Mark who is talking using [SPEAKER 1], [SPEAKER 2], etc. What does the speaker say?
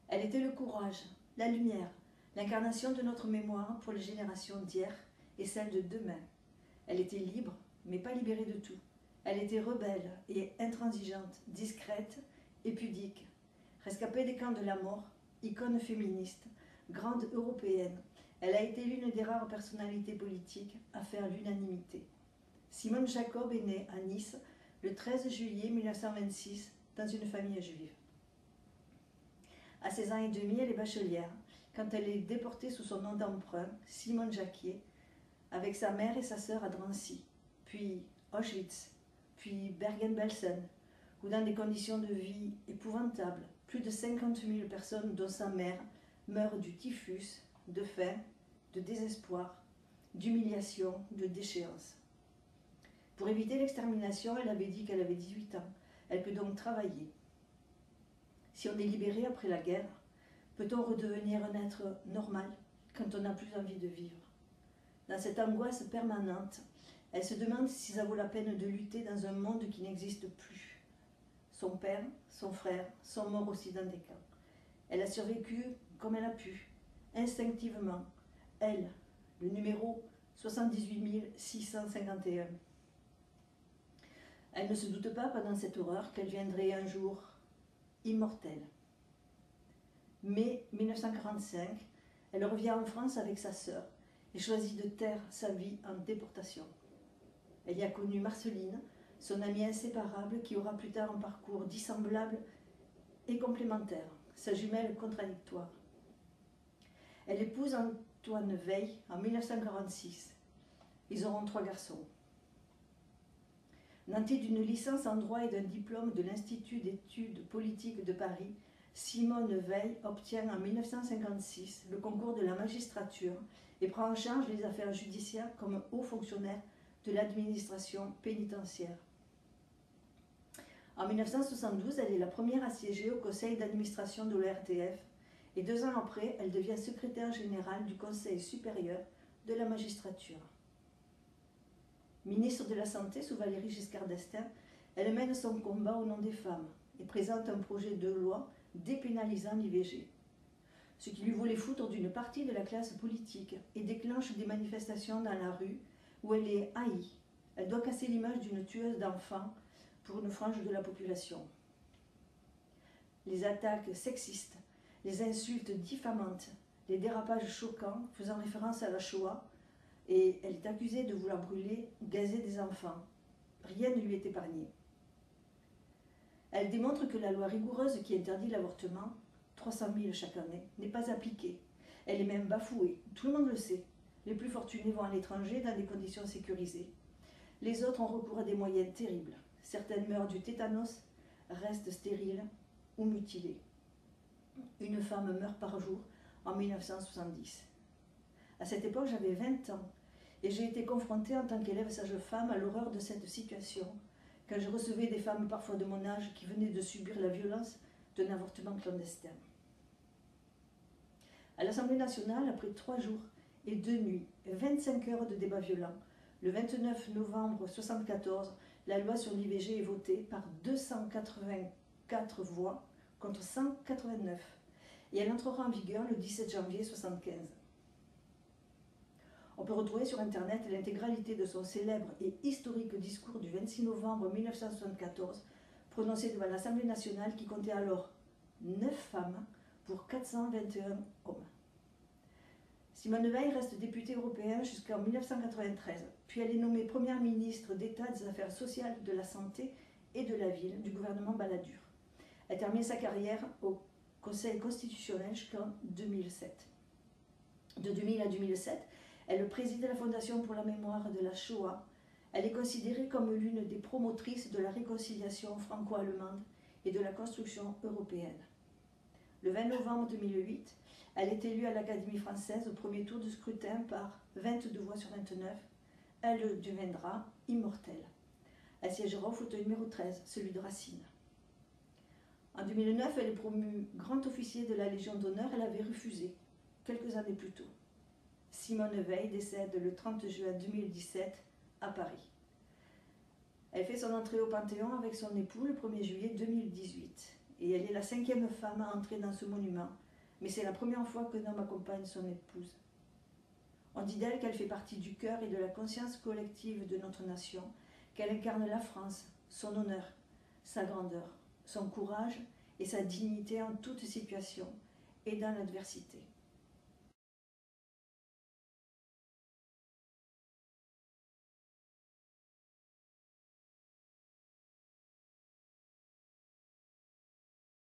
[SPEAKER 1] Elle était le courage, la lumière, l'incarnation de notre mémoire pour les générations d'hier et celles de demain. Elle était libre, mais pas libérée de tout. Elle était rebelle et intransigeante, discrète et pudique. Rescapée des camps de la mort, icône féministe, grande européenne, elle a été l'une des rares personnalités politiques à faire l'unanimité. Simone Jacob est née à Nice le 13 juillet 1926 dans une famille juive. À 16 ans et demi, elle est bachelière quand elle est déportée sous son nom d'emprunt, Simone Jacquier, avec sa mère et sa sœur à Drancy, puis Auschwitz, puis Bergen-Belsen, où dans des conditions de vie épouvantables, plus de 50 000 personnes, dont sa mère, meurent du typhus, de faim, de désespoir, d'humiliation, de déchéance. Pour éviter l'extermination, elle avait dit qu'elle avait 18 ans. Elle peut donc travailler. Si on est libéré après la guerre, peut-on redevenir un être normal quand on n'a plus envie de vivre? Dans cette angoisse permanente, elle se demande si ça vaut la peine de lutter dans un monde qui n'existe plus. Son père, son frère sont morts aussi dans des camps. Elle a survécu comme elle a pu, instinctivement. Elle, le numéro 78 651. Elle ne se doute pas pendant cette horreur qu'elle viendrait un jour immortelle. Mai 1945, elle revient en France avec sa sœur et choisit de taire sa vie en déportation. Elle y a connu Marceline, son amie inséparable qui aura plus tard un parcours dissemblable et complémentaire, sa jumelle contradictoire. Elle épouse Antoine Veil en 1946. Ils auront 3 garçons. Nantée d'une licence en droit et d'un diplôme de l'Institut d'études politiques de Paris, Simone Veil obtient en 1956 le concours de la magistrature et prend en charge les affaires judiciaires comme haut fonctionnaire de l'administration pénitentiaire. En 1972, elle est la première à siéger au conseil d'administration de l'ORTF et 2 ans après, elle devient secrétaire générale du Conseil supérieur de la magistrature. Ministre de la Santé sous Valéry Giscard d'Estaing, elle mène son combat au nom des femmes et présente un projet de loi dépénalisant l'IVG, ce qui lui vaut les foudres d'une partie de la classe politique et déclenche des manifestations dans la rue où elle est haïe. Elle doit casser l'image d'une tueuse d'enfants pour une frange de la population. Les attaques sexistes, les insultes diffamantes, les dérapages choquants faisant référence à la Shoah, et elle est accusée de vouloir brûler, gazer des enfants. Rien ne lui est épargné. Elle démontre que la loi rigoureuse qui interdit l'avortement, 300 000 chaque année, n'est pas appliquée. Elle est même bafouée, tout le monde le sait. Les plus fortunés vont à l'étranger dans des conditions sécurisées. Les autres ont recours à des moyens terribles. Certaines meurent du tétanos, restent stériles ou mutilées. Une femme meurt par jour en 1970. À cette époque, j'avais 20 ans et j'ai été confrontée en tant qu'élève sage-femme à l'horreur de cette situation, quand je recevais des femmes parfois de mon âge qui venaient de subir la violence d'un avortement clandestin. À l'Assemblée nationale, après 3 jours et 2 nuits, 25 heures de débats violents, le 29 novembre 1974, la loi sur l'IVG est votée par 284 voix contre 189 et elle entrera en vigueur le 17 janvier 1975. On peut retrouver sur Internet l'intégralité de son célèbre et historique discours du 26 novembre 1974, prononcé devant l'Assemblée nationale qui comptait alors 9 femmes pour 421 hommes. Simone Veil reste députée européenne jusqu'en 1993, puis elle est nommée première ministre d'État des Affaires sociales, de la Santé et de la Ville du gouvernement Balladur. Elle termine sa carrière au Conseil constitutionnel jusqu'en 2007. De 2000 à 2007, elle préside la Fondation pour la mémoire de la Shoah. Elle est considérée comme l'une des promotrices de la réconciliation franco-allemande et de la construction européenne. Le 20 novembre 2008, elle est élue à l'Académie française au premier tour de scrutin par 22 voix sur 29. Elle deviendra immortelle. Elle siégera au fauteuil numéro 13, celui de Racine. En 2009, elle est promue grand officier de la Légion d'honneur. Elle avait refusé quelques années plus tôt. Simone Veil décède le 30 juin 2017 à Paris. Elle fait son entrée au Panthéon avec son époux le 1er juillet 2018. Et et elle est la 5e femme à entrer dans ce monument, mais c'est la première fois qu'un homme accompagne son épouse. On dit d'elle qu'elle fait partie du cœur et de la conscience collective de notre nation, qu'elle incarne la France, son honneur, sa grandeur, son courage et sa dignité en toute situation et dans l'adversité.